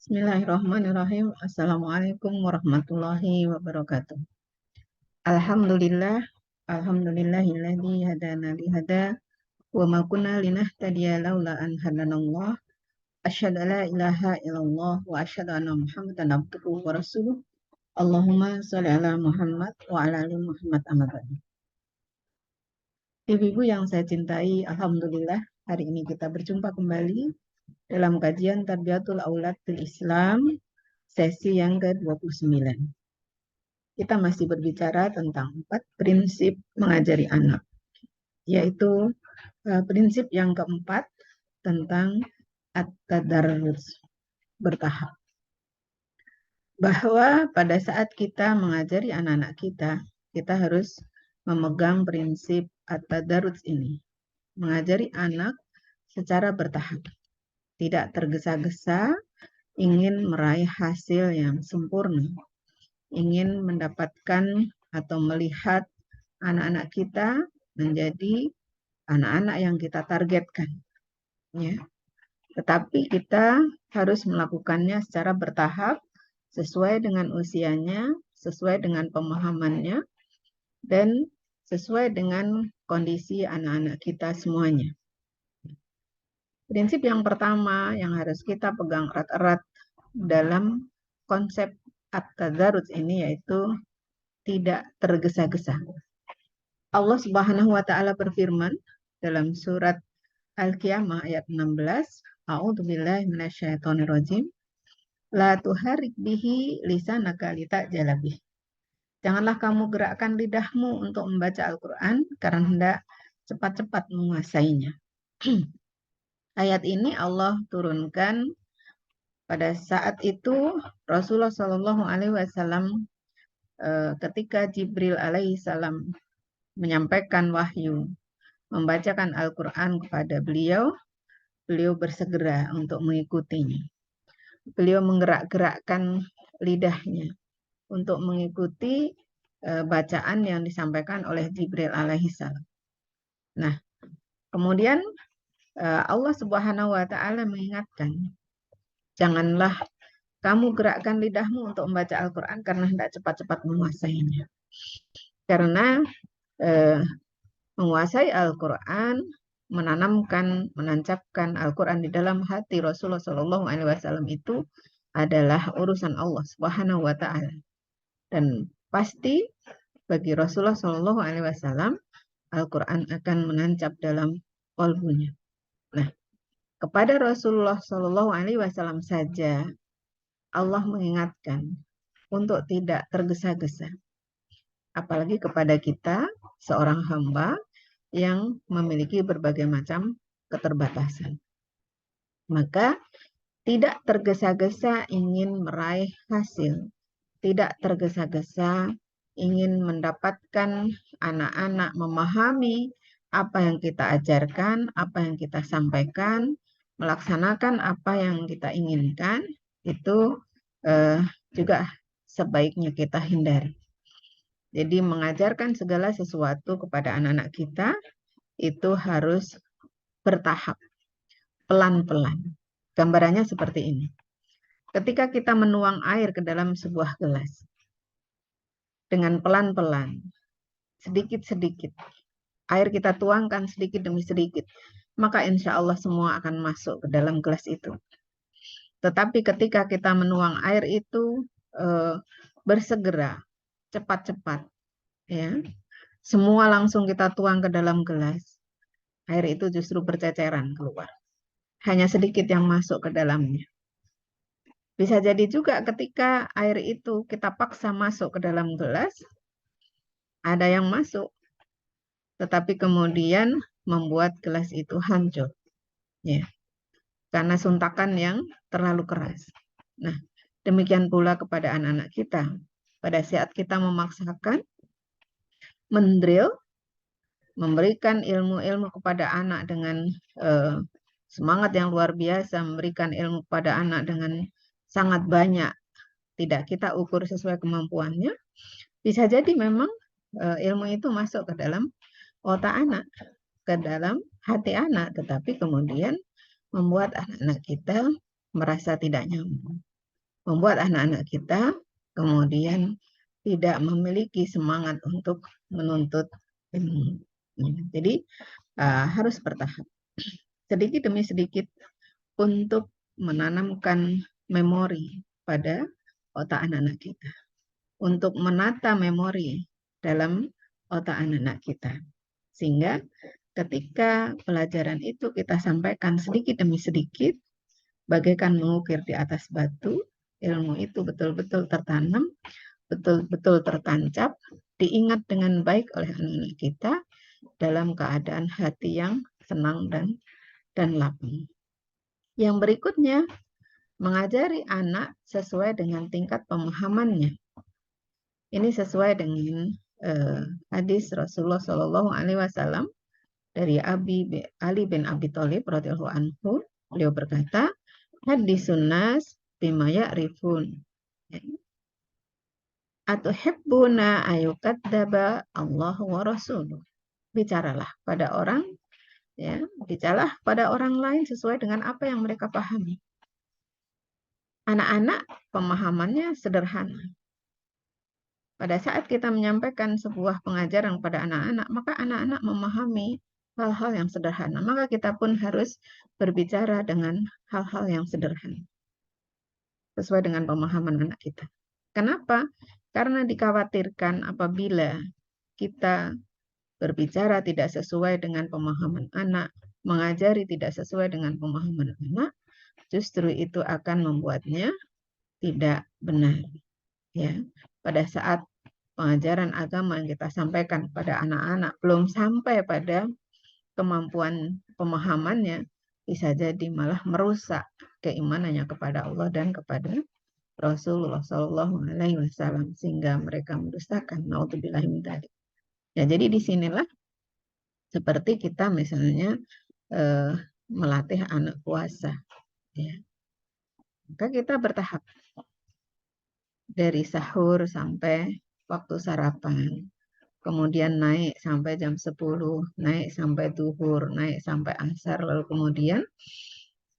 Bismillahirrahmanirrahim. Assalamualaikum warahmatullahi wabarakatuh. Alhamdulillah, alhamdulillahilladzi hadana li hada wa ma kunna linahtadiya laula an hadanallah. Asyhadu an la ilaha illallah wa asyhadu anna Muhammadan abduhu wa rasuluh. Allahumma sholli ala Muhammad wa ala ali Muhammad amma ba'du. Ibu-ibu yang saya cintai, alhamdulillah hari ini kita berjumpa kembali dalam kajian Tarbiyatul Aulad fil Islam sesi yang ke-29. Kita masih berbicara tentang 4 prinsip mengajari anak, yaitu prinsip yang keempat tentang at-tadarrus, bertahap. Bahwa pada saat kita mengajari anak-anak kita harus memegang prinsip at-tadarrus ini. Mengajari anak secara bertahap, tidak tergesa-gesa, ingin meraih hasil yang sempurna, ingin mendapatkan atau melihat anak-anak kita menjadi anak-anak yang kita targetkan, ya. Tetapi kita harus melakukannya secara bertahap, sesuai dengan usianya, sesuai dengan pemahamannya, dan sesuai dengan kondisi anak-anak kita semuanya. Prinsip yang pertama yang harus kita pegang erat-erat dalam konsep at-tadarrus ini yaitu tidak tergesa-gesa. Allah Subhanahu wa taala berfirman dalam surat Al-Qiyamah ayat 16, A'udzubillahi minasyaitonirrajim. La tuharik bihi lisanaka litajala bih. Janganlah kamu gerakkan lidahmu untuk membaca Al-Qur'an karena hendak cepat-cepat menguasainya. Ayat ini Allah turunkan pada saat itu Rasulullah Shallallahu alaihi wasallam ketika Jibril alaihi salam menyampaikan wahyu, membacakan Al-Quran kepada beliau, beliau bersegera untuk mengikutinya. Beliau menggerak-gerakkan lidahnya untuk mengikuti bacaan yang disampaikan oleh Jibril alaihi salam. Nah, kemudian Allah Subhanahu wa taala mengingatkan, janganlah kamu gerakkan lidahmu untuk membaca Al-Quran karena hendak cepat-cepat menguasainya. Karena menguasai Al-Quran, menancapkan Al-Quran di dalam hati Rasulullah SAW itu adalah urusan Allah Subhanahu wa taala. Dan pasti bagi Rasulullah SAW Al-Quran akan menancap dalam qalbunya. Nah, kepada Rasulullah SAW saja Allah mengingatkan untuk tidak tergesa-gesa. Apalagi kepada kita, seorang hamba yang memiliki berbagai macam keterbatasan. Maka tidak tergesa-gesa ingin meraih hasil, tidak tergesa-gesa ingin mendapatkan anak-anak memahami apa yang kita ajarkan, apa yang kita sampaikan, melaksanakan apa yang kita inginkan, itu juga sebaiknya kita hindari. Jadi mengajarkan segala sesuatu kepada anak-anak kita itu harus bertahap, pelan-pelan. Gambarannya seperti ini. Ketika kita menuang air ke dalam sebuah gelas, dengan pelan-pelan, sedikit-sedikit, air kita tuangkan sedikit demi sedikit, maka insya Allah semua akan masuk ke dalam gelas itu. Tetapi ketika kita menuang air itu bersegera, cepat-cepat, ya, semua langsung kita tuang ke dalam gelas, air itu justru berceceran keluar. Hanya sedikit yang masuk ke dalamnya. Bisa jadi juga ketika air itu kita paksa masuk ke dalam gelas, ada yang masuk, tetapi kemudian membuat gelas itu hancur, ya, karena suntakan yang terlalu keras. Nah, demikian pula kepada anak-anak kita. Pada saat kita memaksakan, mendrill, memberikan ilmu-ilmu kepada anak dengan semangat yang luar biasa, memberikan ilmu kepada anak dengan sangat banyak, tidak kita ukur sesuai kemampuannya, bisa jadi memang ilmu itu masuk ke dalam otak anak, ke dalam hati anak, tetapi kemudian membuat anak-anak kita merasa tidak nyaman. membuat anak-anak kita kemudian tidak memiliki semangat untuk menuntut ilmu. Jadi harus bertahap, sedikit demi sedikit, untuk menanamkan memori pada otak anak-anak kita, untuk menata memori dalam otak anak-anak kita. Sehingga ketika pelajaran itu kita sampaikan sedikit demi sedikit, bagaikan mengukir di atas batu, ilmu itu betul-betul tertanam, betul-betul tertancap, diingat dengan baik oleh anak-anak kita dalam keadaan hati yang senang dan lapang. Yang berikutnya, mengajari anak sesuai dengan tingkat pemahamannya. Ini sesuai dengan hadis Rasulullah Shallallahu Alaihi Wasallam dari Ali bin Abi Thalib radhiyallahu anhu. Beliau berkata, hadisun nas bima ya'rifun. Atuhibbuna ayukadzdzaba Allah wa rasuluh. Bicaralah pada orang, ya, bicaralah pada orang lain sesuai dengan apa yang mereka pahami. Anak-anak pemahamannya sederhana. Pada saat kita menyampaikan sebuah pengajaran pada anak-anak, maka anak-anak memahami hal-hal yang sederhana. Maka kita pun harus berbicara dengan hal-hal yang sederhana, sesuai dengan pemahaman anak kita. Kenapa? Karena dikhawatirkan apabila kita berbicara tidak sesuai dengan pemahaman anak, mengajari tidak sesuai dengan pemahaman anak, justru itu akan membuatnya tidak benar. Ya, pada saat pengajaran agama yang kita sampaikan pada anak-anak belum sampai pada kemampuan pemahamannya, bisa jadi malah merusak keimanannya kepada Allah dan kepada Rasulullah Shallallahu Alaihi Wasallam, sehingga mereka mendustakan. Naudzubillahi min dzalik. Ya, jadi disinilah seperti kita misalnya melatih anak puasa, ya. Maka kita bertahap dari sahur sampai waktu sarapan, kemudian naik sampai jam 10, naik sampai duhur, naik sampai asar, lalu kemudian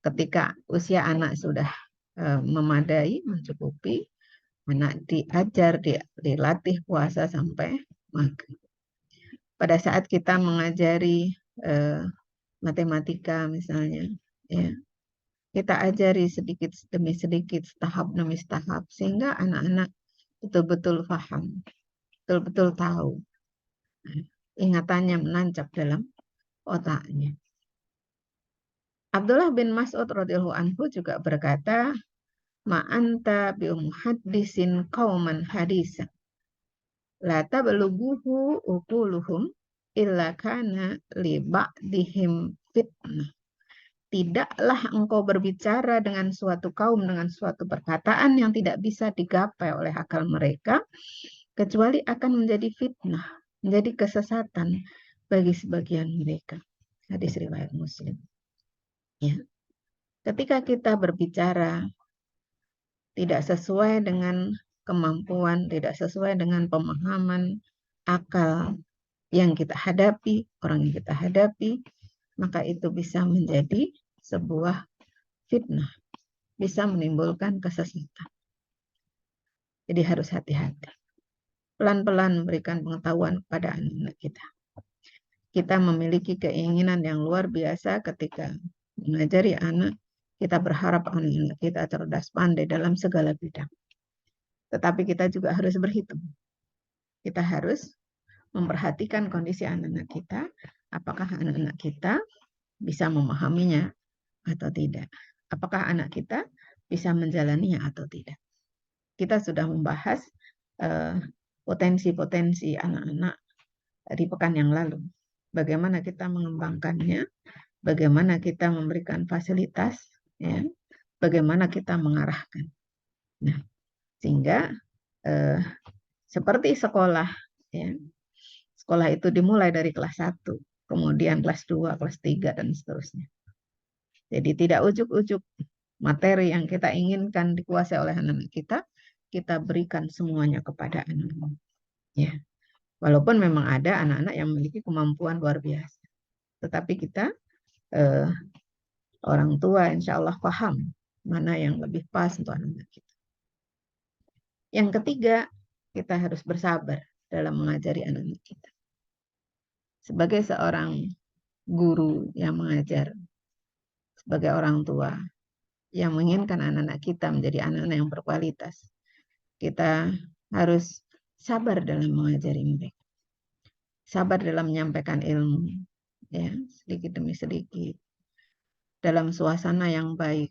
ketika usia anak sudah memadai, mencukupi, anak diajar, dilatih puasa sampai maghrib. Pada saat kita mengajari matematika misalnya, ya, kita ajari sedikit demi sedikit, tahap demi tahap, sehingga anak-anak betul-betul paham, betul-betul tahu, ingatannya menancap dalam otaknya. Abdullah bin Mas'ud radhiyallahu anhu juga berkata, ma'anta biumuhaddisin qauman hadisa la tablughuhu uquluhum illa kana li ba'dihim fitnah. Tidaklah engkau berbicara dengan suatu kaum dengan suatu perkataan yang tidak bisa digapai oleh akal mereka, kecuali akan menjadi fitnah, menjadi kesesatan bagi sebagian mereka. Hadis riwayat Muslim. Ya. Ketika kita berbicara tidak sesuai dengan kemampuan, tidak sesuai dengan pemahaman akal yang kita hadapi, orang yang kita hadapi, maka itu bisa menjadi sebuah fitnah, bisa menimbulkan kesesatan. Jadi harus hati-hati. Pelan-pelan memberikan pengetahuan kepada anak-anak kita. Kita memiliki keinginan yang luar biasa ketika mengajari anak. Kita berharap anak-anak kita cerdas pandai dalam segala bidang. Tetapi kita juga harus berhitung. Kita harus memperhatikan kondisi anak-anak kita. Apakah anak-anak kita bisa memahaminya atau tidak? Apakah anak kita bisa menjalaninya atau tidak? Kita sudah membahas potensi-potensi anak-anak di pekan yang lalu. Bagaimana kita mengembangkannya, bagaimana kita memberikan fasilitas, ya, bagaimana kita mengarahkan. Nah, sehingga seperti sekolah, ya, sekolah itu dimulai dari kelas 1, kemudian kelas 2, kelas 3, dan seterusnya. Jadi tidak ujuk-ujuk materi yang kita inginkan dikuasai oleh anak-anak kita berikan semuanya kepada anak-anak. Ya. Walaupun memang ada anak-anak yang memiliki kemampuan luar biasa. Tetapi kita, orang tua insya Allah paham mana yang lebih pas untuk anak-anak kita. Yang ketiga, kita harus bersabar dalam mengajari anak-anak kita. Sebagai seorang guru yang mengajar, sebagai orang tua yang menginginkan anak-anak kita menjadi anak-anak yang berkualitas, kita harus sabar dalam mengajari mereka. Sabar dalam menyampaikan ilmu, ya, sedikit demi sedikit, dalam suasana yang baik,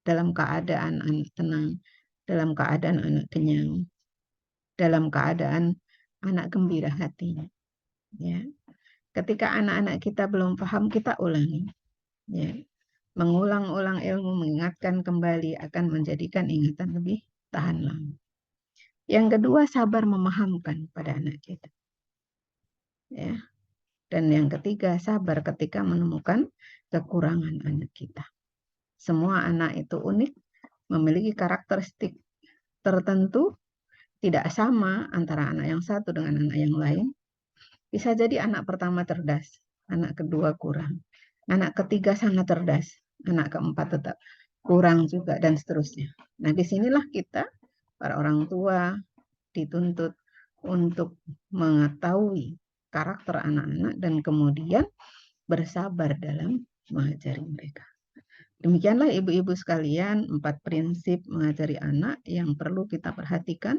dalam keadaan anak tenang, dalam keadaan anak kenyang, dalam keadaan anak gembira hatinya. Ya. Ketika anak-anak kita belum paham, kita ulangi. Ya. Mengulang-ulang ilmu, mengingatkan kembali akan menjadikan ingatan lebih tahan lama. Yang kedua, sabar memahamkan pada anak kita. Ya. Dan yang ketiga, sabar ketika menemukan kekurangan anak kita. Semua anak itu unik, memiliki karakteristik tertentu, tidak sama antara anak yang satu dengan anak yang lain. Bisa jadi anak pertama cerdas, anak kedua kurang, anak ketiga sangat cerdas, anak keempat tetap kurang juga, dan seterusnya. Nah, disinilah kita, para orang tua, dituntut untuk mengetahui karakter anak-anak dan kemudian bersabar dalam mengajari mereka. Demikianlah ibu-ibu sekalian, 4 prinsip mengajari anak yang perlu kita perhatikan.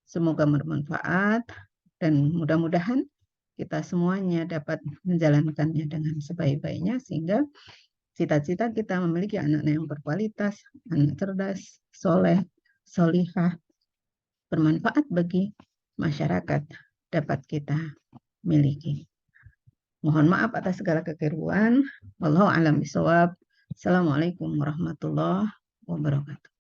Semoga bermanfaat dan mudah-mudahan kita semuanya dapat menjalankannya dengan sebaik-baiknya sehingga cita-cita kita memiliki anak yang berkualitas, anak cerdas, soleh, solihah, bermanfaat bagi masyarakat dapat kita miliki. Mohon maaf atas segala kekeliruan. Wallahu a'lam bishawab. Assalamualaikum warahmatullahi wabarakatuh.